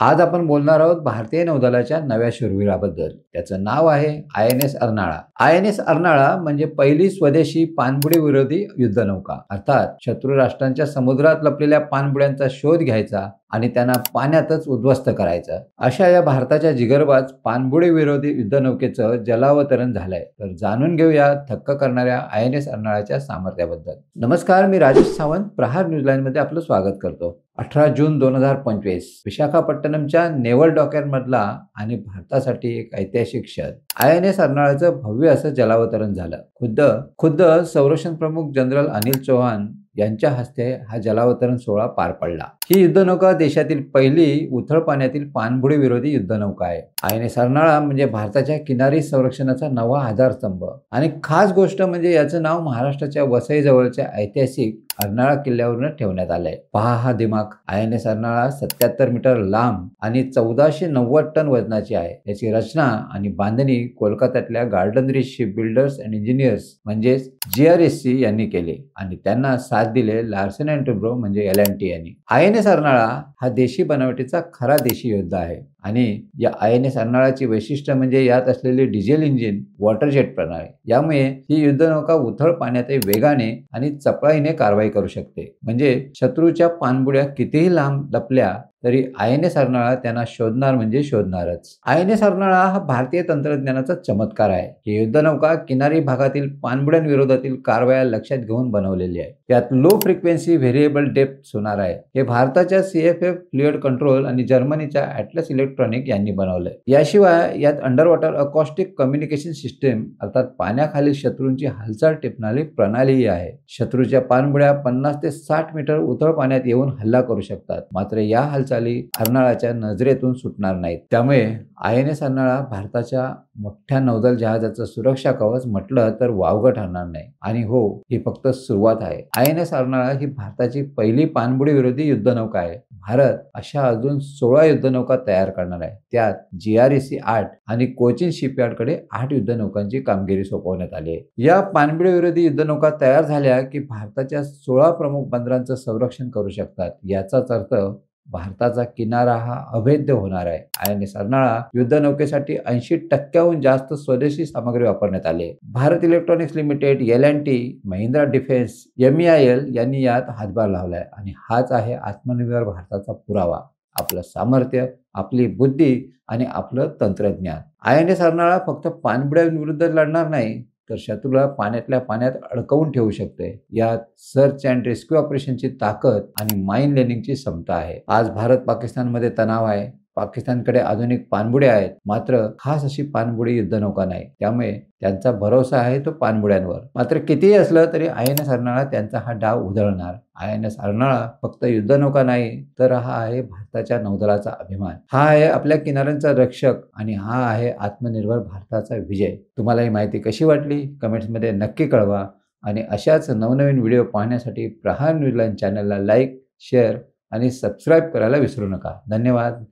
आज आपण बोलणार आहोत भारतीय नौदलाच्या नव्या शूरवीराबद्दल. त्याचं नाव आहे आय-एन-एस अर्नाळा. आय-एन-एस अर्नाळा म्हणजे पहिली स्वदेशी पाणबुडी विरोधी युद्धनौका. अर्थात शत्रू राष्ट्रांच्या समुद्रात लपलेल्या पाणबुड्यांचा शोध घ्यायचा आणि त्यांना पाण्यातच उद्ध्वस्त करायचं. अशा या भारताच्या जिगरबाज पाणबुडी विरोधी युद्धनौकेचं जलावतरण झालंय. तर जाणून घेऊया थक्क करणाऱ्या आय-एन-एस अर्नाळाच्या सामर्थ्याबद्दल. नमस्कार, मी राजेश सावंत. प्रहार न्यूजलाईनमध्ये आपलं स्वागत करतो. 18 जून 2025 विशाखापट्टणमच्या नेव्हल डॉकयार्डमधला आणि भारतासाठी एक ऐतिहासिक क्षण. आय-एन-एस अर्नाळाचं भव्य असं जलावतरण झालं. खुद्द संरक्षण प्रमुख जनरल अनिल चौहान यांच्या हस्ते हा जलावतरण सोहळा पार पडला. ही युद्धनौका देशातील पहिली उथळ पाण्यातील पाणबुडी विरोधी युद्धनौका आहे. आय-एन-एस अर्नाळा म्हणजे भारताच्या किनारी संरक्षणाचा नवा आधारस्तंभ आणि खास गोष्ट म्हणजे याचं नाव महाराष्ट्राच्या वसई जवळच्या ऐतिहासिक अर्नाळा किल्ल्यावरून ठेवण्यात आलंय. पहा हा दिमाग. आय-एन-एस अर्नाळा 77 मीटर लांब आणि 1490 टन वजनाची आहे. याची रचना आणि बांधणी कोलकात्यातल्या Garden Reach Shipbuilders and Engineers म्हणजेच GRSC यांनी केले आणि त्यांना साथ दिले लार्सन अँड टुब्रो म्हणजे L&T यांनी. आय-एन-एस अर्नाळा हा देशी बनावटीचा खरा देशी योद्धा आहे आणि या आय-एन-एस अर्नाळाची वैशिष्ट्य म्हणजे यात असलेले डिझेल इंजिन, वॉटर जेट प्रणाली. यामुळे ही युद्धनौका उथळ पाण्यातही वेगाने आणि चपळाईने कारवाई करू शकते. म्हणजे शत्रूच्या पाणबुड्या कितीही लांब लपल्या तरी आय-एन-एस अर्नाळा त्यांना शोधणार म्हणजे शोधणारच. आय-एन-एस अर्नाळा हा भारतीय तंत्रज्ञानाचा चमत्कार आहे. ही युद्धनौका किनारी भागातील पाणबुड्यांविरोधातील कारवाया लक्षात घेऊन बनवलेली आहे. यात लो फ्रिक्वेन्सी व्हेरिएबल डेप्थ सोनार आहे. हे भारताच्या CFF फ्लुइड कंट्रोल आणि जर्मनीच्या ॲटलस इलेक्ट्रॉनिक यांनी बनवलंय. याशिवाय यात under water acoustic communication system अर्थात पाण्याखालील शत्रूंची हालचाल टिपणारी प्रणालीही आहे. शत्रूच्या पाणबुड्या 50 ते 60 मीटर उथळ पाण्यात येऊन हल्ला करू शकतात. मात्र या हालचाली अर्नाळाच्या नजरेतून सुटणार नाहीत. त्यामुळे आय-एन-एस अर्नाळा भारताच्या मोठ्या नौदल जहाजाचं सुरक्षा कवच म्हटलं तर वावगं ठरणार नाही. आणि हो, ही फक्त सुरुवात आहे. आय-एन-एस अर्नाळा ही भारताची पहिली पाणबुडी विरोधी युद्धनौका आहे. भारत अशा अजून 16 युद्धनौका तयार करणार आहे. त्यात GRSC 8 आणि कोचीन शिपयार्डकडे 8 युद्धनौकांची कामगिरी सोपवण्यात आली आहे. या पाणबुडी विरोधी युद्धनौका तयार झाल्या की भारताच्या 16 प्रमुख बंदरांचं संरक्षण करू शकतात. याचाच अर्थ भारताचा किनारा हा अभेद्य होणार आहे. आय-एन-एस अर्नाळा युद्धनौकेसाठी 80% जास्त स्वदेशी सामग्री वापरण्यात आली. Bharat electronics limited, L&T, Mahindra defence, MEIL यांनी यात हातभार लावलाय आणि हाच आहे आत्मनिर्भर भारताचा पुरावा. आपलं सामर्थ्य, आपली बुद्धी आणि आपलं तंत्रज्ञान. आय-एन-एस अर्नाळा फक्त पाणबुड्यांविरुद्ध लढणार नाही तर शत्रूला पाण्यातल्या पाण्यात अडकवून ठेवू शकते. यात सर्च अँड रेस्क्यू ऑपरेशनची ताकद आणि माइन लेनिंगची क्षमता आहे. आज भारत पाकिस्तानमध्ये तणाव आहे. पाकिस्तानकडे आधुनिक पाणबुड्या आहेत, मात्र खास अशी पाणबुडी युद्धनौका नाही. त्यामुळे त्यांचा भरोसा आहे तो पाणबुड्यांवर. मात्र कितीही असलं तरी आय-एन-एस अर्नाळा त्यांचा हा डाव उधळणार. आय-एन-एस अर्नाळा फक्त युद्धनौका नाही तर हा आहे भारताच्या नौदलाचा अभिमान. हा आहे आपल्या किनाऱ्यांचा रक्षक आणि हा आहे आत्मनिर्भर भारताचा विजय. तुम्हाला ही माहिती कशी वाटली कमेंट्समध्ये नक्की कळवा आणि अशाच नवनवीन व्हिडिओ पाहण्यासाठी प्रहार न्यूजलाईन चॅनलला लाईक, शेअर आणि सबस्क्राईब करायला विसरू नका. धन्यवाद.